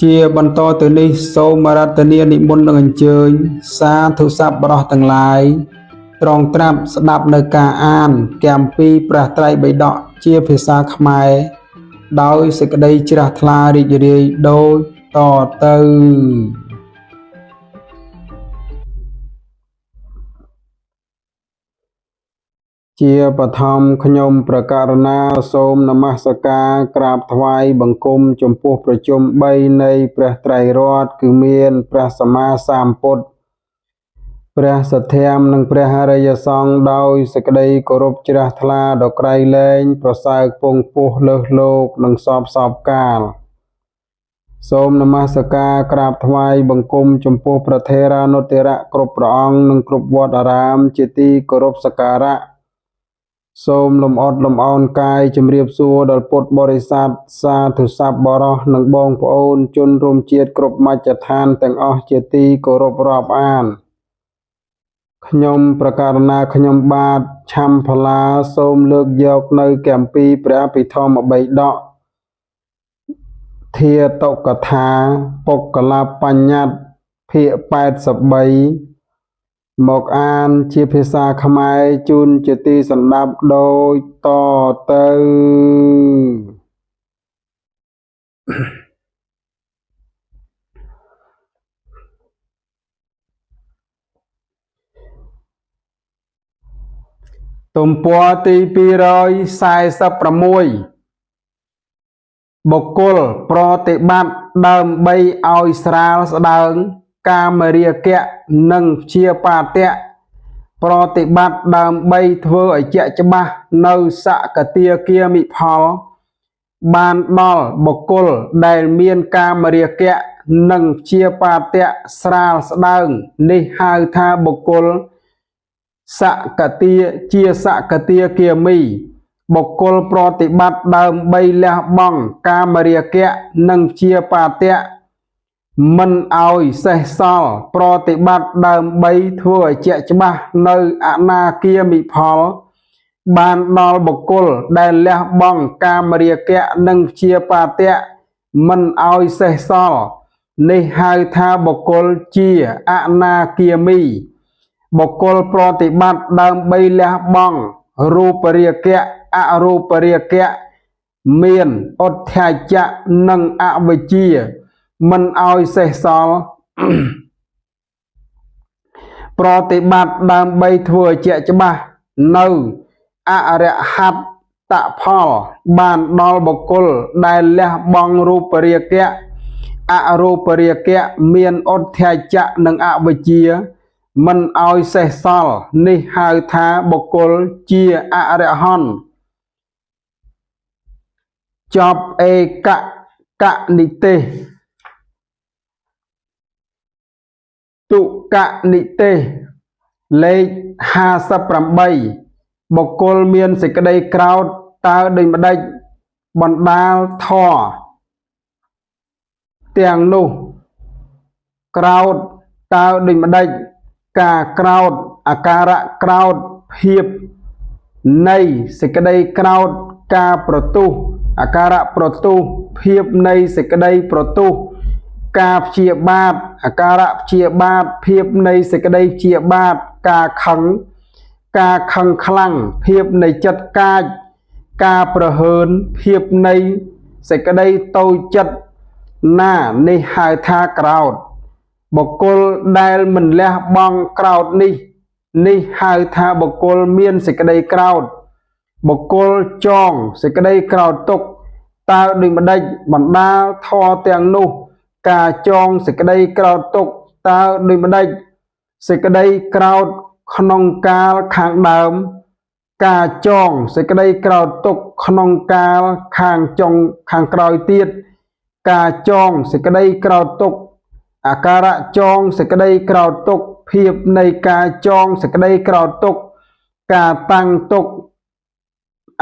ជាបន្តទៅនេះសូមអារាធនានិមន្តនឹងអញ្ជើញសាធុសប្បុរសទាំងឡាយត្រង់ត្រាប់ស្ដាប់នៅការអានគម្ពីរព្រះត្រៃបិដកជាភាសាខ្មែរដោយសេចក្តីជ្រះថ្លារីករាយដូចតទៅជាបឋមខ្ញុំព្រះករុណាសូមនមស្ការក្រាបថ្វាយបង្គំចំពោះប្រជុំ3នៃព្រះត្រៃរតន៍គឺមានព្រះសម្មាសម្ពុទ្ធព្រះសទ្ធាមនិងព្រះអរិយសង្ឃដោយសេចក្តីគោរពជ្រះថ្លាដល់ក្រៃលែងប្រសើរពងពោះលើសលោកនិងសពកាលសូមនមស្ការក្រាបថ្វាយបង្គំចំពោះព្រះថេរានុថេរៈគ្រប់ព្រះអង្គនិងគ្រប់វត្តអារាមជាទីគោរពសក្ការៈសូមលំអរលំអោនកាយជំរាបសួរដល់ពុទ្ធបរិស័ទសាធុសប្បុរសនិងបងប្អូនជនរួមជាតិគ្រប់មជ្ឈដ្ឋានទាំងអស់ជាទីគោរពរាប់អានខ្ញុំព្រះករុណាខ្ញុំបាទឆាំផល្លាសូមលើកយកនៅគម្ពីរព្រះអភិធម្មបិដកធាតុកថាពុក្កលបញ្ញត្តិភាគ83មកអានជាភាសាខ្មែរជូនជាទីសន្ដាប់ដូចតទៅទំព័រទី246បុគ្គលប្រតិបត្តិដើម្បីឲ្យស្រាលស្ដើងកាមរាគៈនិងព្យាបាទៈប្រតិបត្តិដើម្បីធ្វើឲ្យជាក់ច្បាស់នៅសកតាគាមិផលបានដល់បុគ្គលដែលមានកាមរាគៈនិងព្យាបាទៈស្រាលស្ដើងនេះហៅថាបុគ្គលសកតាជាសកតាគាមីបុគ្គលប្រតិបត្តិដើម្បីលះបង់កាមរាគៈនិងព្យាបាទៈមិនឲ្យសេសសល់ប្រតិបត្តិដើម្បីធ្វើឲ្យជាក់ច្បាស់នៅអនាគាមិផលបានដល់បុគ្គលដែលលះបង់កាមរាគៈនិងព្យាបាទៈមិនឲ្យសេសសល់នេះហៅថាបុគ្គលជាអនាគាមីបុគ្គលប្រតិបត្តិដើម្បីលះបង់រូបរាគៈអរូបរាគៈមានឧទ្ធាចៈនិងអវិជ្ជាមិនឲ្យសេសសល់ប្រតិបត្តិដើម្បីធ្វើជាក់ច្បាស់នៅអរហត្តផលបានដល់បុគ្គលដែលលះបង់រូបរាគៈអរូបរាគៈមានឧទ្ធាចៈនិងអវិជ្ជាមិនឲ្យសេសសល់នេះហៅថាបុគ្គលជាអរហន្តចប់ឯកនិទេសទុកនិទេសលេខ58បុគ្គលមានសេចក្តីក្រោធតើដូចម្ដេចបណ្ដាលធម៌ទាំងនោះក្រោធតើដូចម្ដេចការក្រោធអាការៈក្រោធភាពនៃសេចក្តីក្រោធការប្រទុះអាការៈប្រទុះភាពនៃសេចក្តីប្រទុះការព្យាបាទអាការៈព្យាបាទភាពនៃសេចក្តីព្យាបាទការខឹងខ្លាំងភាពនៃចិត្តកាចការប្រហើនភាពនៃសេចក្តីតូចចិត្តណានេះហៅថាក្រោធបុគ្គលដែលមិនលះបង់ក្រោធនេះហៅថាបុគ្គលមានសេចក្តីក្រោធបុគ្គលចងសេចក្តីក្រោធទុកតើដូចម្ដេចបណ្ដាលធម៌ទាំងនោះការចងសេចក្តីក្រោធទុកតើដូចម្ដេចសេចក្តីក្រោធក្នុងកាលខាងដើមការចងសេចក្តីក្រោធទុកក្នុងកាលខាងក្រោយទៀតការចងសេចក្តីក្រោធទុកអាការៈចងសេចក្តីក្រោធទុកភាពនៃការចងសេចក្តីក្រោធទុកការតាំងទុក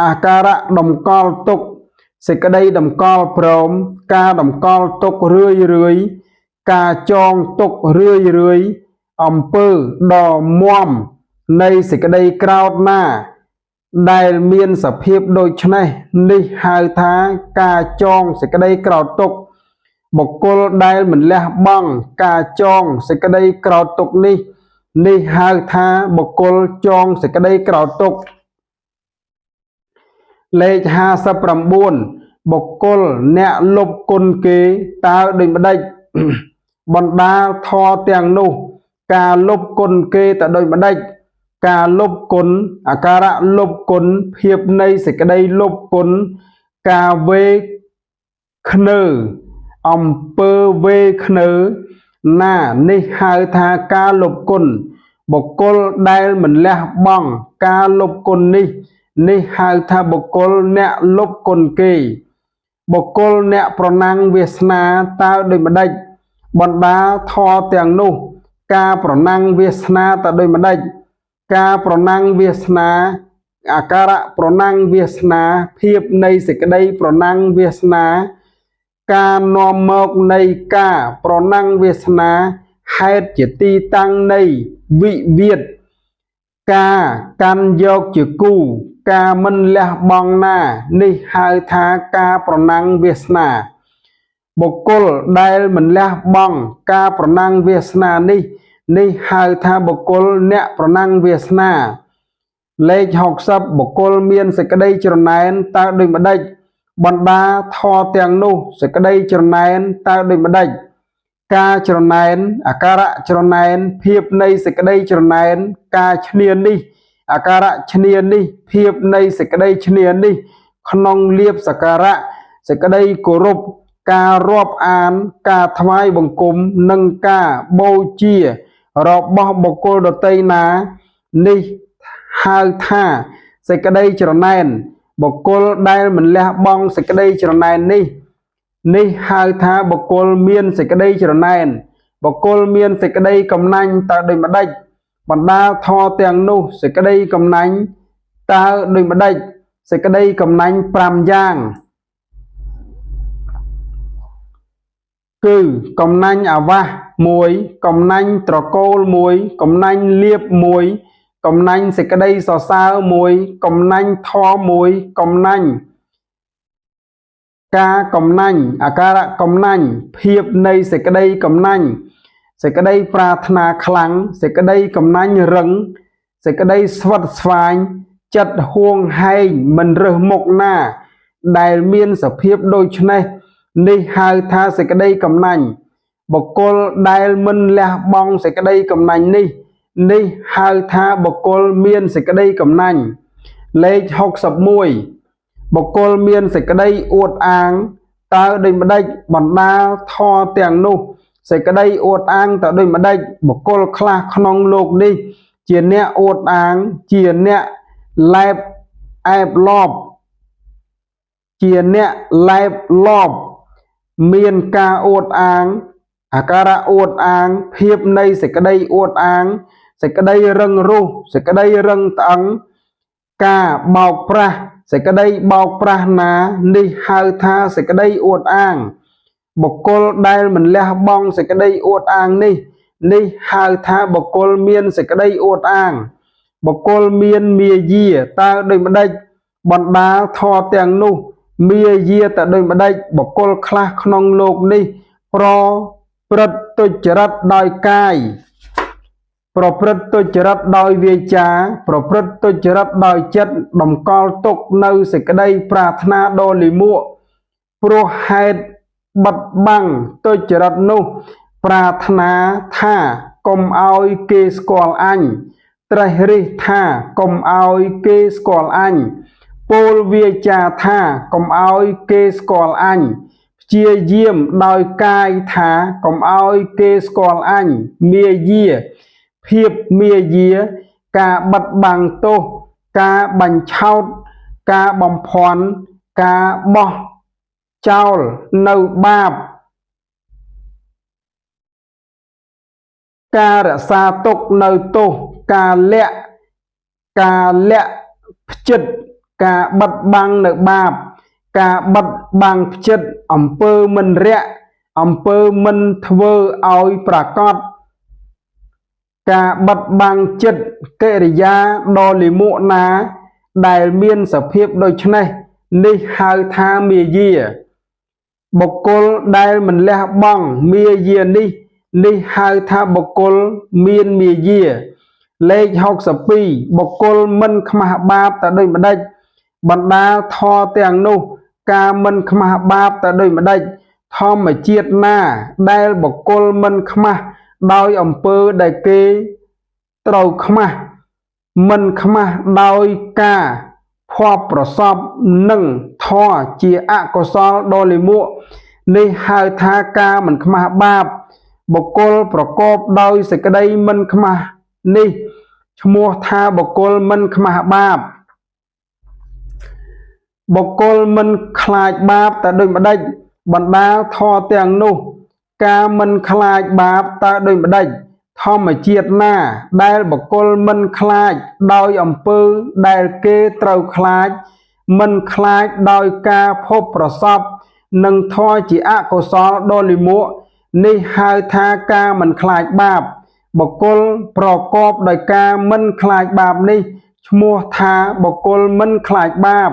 អាការៈតម្កល់ទុកសេចក្តីតម្កល់ព្រមការតម្កល់ទុករឿយការចងទុករឿយអំពើដ៏មាំនៃសេចក្តីក្រោធណាដែលមានសភាពដូចនេះនេះហៅថាការចងសេចក្តីក្រោធទុក បុគ្គលដែលមិនលះបង់ការចងសេចក្តីក្រោធទុក្ខនេះហៅថាបុគ្គលចងសេចក្តីក្រោធទុក្ខលេខ59បុគ្គលអ្នកលុបគុណគេតើដូចម្ដេចបណ្ដាលធម៌ទាំងនោះការលុបគុណគេតើដូចម្ដេចការលុបគុណអាការៈលុបគុណភាពនៃសេចក្តីលុបគុណការវេខ្នើអំពើវេខ្នើណានេះហៅថាការលុបគុណបុគ្គលដែលមិនលះបង់ការលុបគុណនេះហៅថាបុគ្គលអ្នកលុបគុណគេបុគ្គលអ្នកប្រណាំងវាសនាតើដូចម្ដេចបណ្ដាធម៌ទាំងនោះការប្រណាំងវាសនាតើដូចម្ដេចការប្រណាំងវាសនាអាការៈប្រណាំងវាសនាភាពនៃសេចក្តីប្រណាំងវាសនាការនាំមកនៃការប្រណាំងវាសនាហេតុជាទីតាំងនៃវិវាទការកាន់យកជាគូការមិនលះបង់ណានេះហៅថាការប្រណាំងវាសនាបុគ្គលដែលមិនលះបង់ការប្រណាំងវាសនានេះហៅថាបុគ្គលអ្នកប្រណាំងវាសនាលេខ60បុគ្គលមានសេចក្តីច្រណែនតើដូចម្ដេចបណ្ដាធម៌ទាំងនោះសេចក្តីច្រណែនតើដូចម្ដេចការច្រណែនអាការៈច្រណែនភាពនៃសេចក្តីច្រណែនការឈ្នានេះអាការៈឈ្នានេះភាពនៃសេចក្តីឈ្នានេះក្នុងលៀបសក្ការៈសេចក្តីគោរពការរាប់អានការថ្វាយបង្គំនិងការបូជារបស់បុគ្គលដទៃណានេះហៅថាសេចក្តីច្រណែនបុគ្គលដែលមិនលះបង់សេចក្តីច្រណែននេះហៅថាបុគ្គលមានសេចក្តីច្រណែនបុគ្គលមានសេចក្តីកំណាញ់តើដូចម្ដេចបណ្ដាលធម៌ទាំងនោះសេចក្តីកំណាញ់តើដូចម្ដេចសេចក្តីកំណាញ់5យ៉ាងគឺកំណាញ់អាវាស1កំណាញ់ត្រកូល1កំណាញ់លៀប1កំណាញ់សេចក្តីសរសើរ1កំណាញ់ធម៌1កំណាញ់ការកំណាញ់អាការៈកំណាញ់ភាពនៃសេចក្តីកំណាញ់សេចក្តីប្រាថ្នាខ្លាំងសេចក្តីកំណាញ់រឹងសេចក្តីស្វិតស្វាញចិត្តហួងហែងមិនរើសមុខណាដែលមានសភាពដូចនេះនេះហៅថាសេចក្តីកំណាញ់បុគ្គលដែលមិនលះបង់សេចក្តីកំណាញ់នេះហៅថាបុគ្គលមានសេចក្តីកំណាញ់លេខ61បុគ្គលមានសេចក្តីអួតអាងតើដូចម្ដេចបណ្ដាលធម៌ទាំងនោះសេចក្តីអួតអាងតើដូចម្ដេចបុគ្គលខ្លះក្នុងលោកនេះជាអ្នកអួតអាងជាអ្នកឡែបអែបលបជាអ្នកឡែបលបមានការអួតអាងអាការៈអួតអាងភាពនៃសេចក្តីអួតអាងសេចក្តីរឹងរូសសេចក្តីរឹងត្អឹងការបោកប្រាស់សេចក្តីបោកប្រាស់ណានេះហៅថាសេចក្តីអួតអាងបុគ្គលដែលមិនលះបង់សេចក្តីអួតអាងនេះហៅថាបុគ្គលមានសេចក្តីអួតអាងបុគ្គលមានមាយាតើដូចម្ដេចបណ្ដាលធម៌ទាំងនោះមាយាតើដូចម្ដេចបុគ្គលខ្លះក្នុងលោកនេះប្រព្រឹត្តទុច្ចរិតដោយកាយប្រព្រឹត្តទុច្ចរិតដោយវាចាប្រព្រឹត្តទុច្ចរិតដោយចិត្តតម្កល់ទុកនៅសេចក្តីប្រាថ្នាដ៏លាមកព្រោះហេតុបិទបាំងទុច្ចរិតនោះប្រាថ្នាថាកុំឲ្យគេស្គាល់អញត្រេះរិះថាកុំឲ្យគេស្គាល់អញពោលវាចាថាកុំឲ្យគេស្គាល់អញព្យាយាមដោយកាយថាកុំឲ្យគេស្គាល់អញមាយាភាពមាយាការបិទបាំងទោសការបញ្ឆោតការបំភាន់ការបោះចោលនៅបាបការរក្សាទុកនៅទោសការលាក់ផ្ចិតការបិទបាំងនៅបាបការបិទបាំងផ្ចិតអំពើមិនរាក់អំពើមិនធ្វើឲ្យប្រកបការបិទបាំងចិត្តកិរិយាដ៏លាមកណាដែលមានសភាពដូចនេះនេះហៅថាមាយា បុគ្គលដែលមិនលះបង់មាយានេះហៅថាបុគ្គលមានមាយាលេខ62បុគ្គលមិនខ្មាស់បាបតែដូចម្ដេចបណ្ដាលធម៌ទាំងនោះការមិនខ្មាស់បាបតែដូចម្ដេចធម្មជាតិណាដែលបុគ្គលមិនខ្មាស់ដោយអំពើដែលគេត្រូវខ្មាស់មិនខ្មាស់ដោយការភ័ព្វប្រសពនឹងធម៌ជាអកុសលដ៏លាមកនេះហៅថាការមិនខ្មាស់បាបបុគ្គលប្រកបដោយសេចក្តីមិនខ្មាស់នេះឈ្មោះថាបុគ្គលមិនខ្មាស់បាបបុគ្គលមិនខ្លាចបាបតែដូចម្ដេចបណ្ដាលធម៌ទាំងនោះការមិនខ្លាចបាបតើដូចម្ដេចធម្មជាតិណាដែលបុគ្គលមិនខ្លាចដោយអំពើដែលគេត្រូវខ្លាចមិនខ្លាចដោយការភពប្រសពនឹងធម៌ជាអកុសលដ៏លាមកនេះហៅថាការមិនខ្លាចបាបបុគ្គលប្រកបដោយការមិនខ្លាចបាបនេះឈ្មោះថាបុគ្គលមិនខ្លាចបាប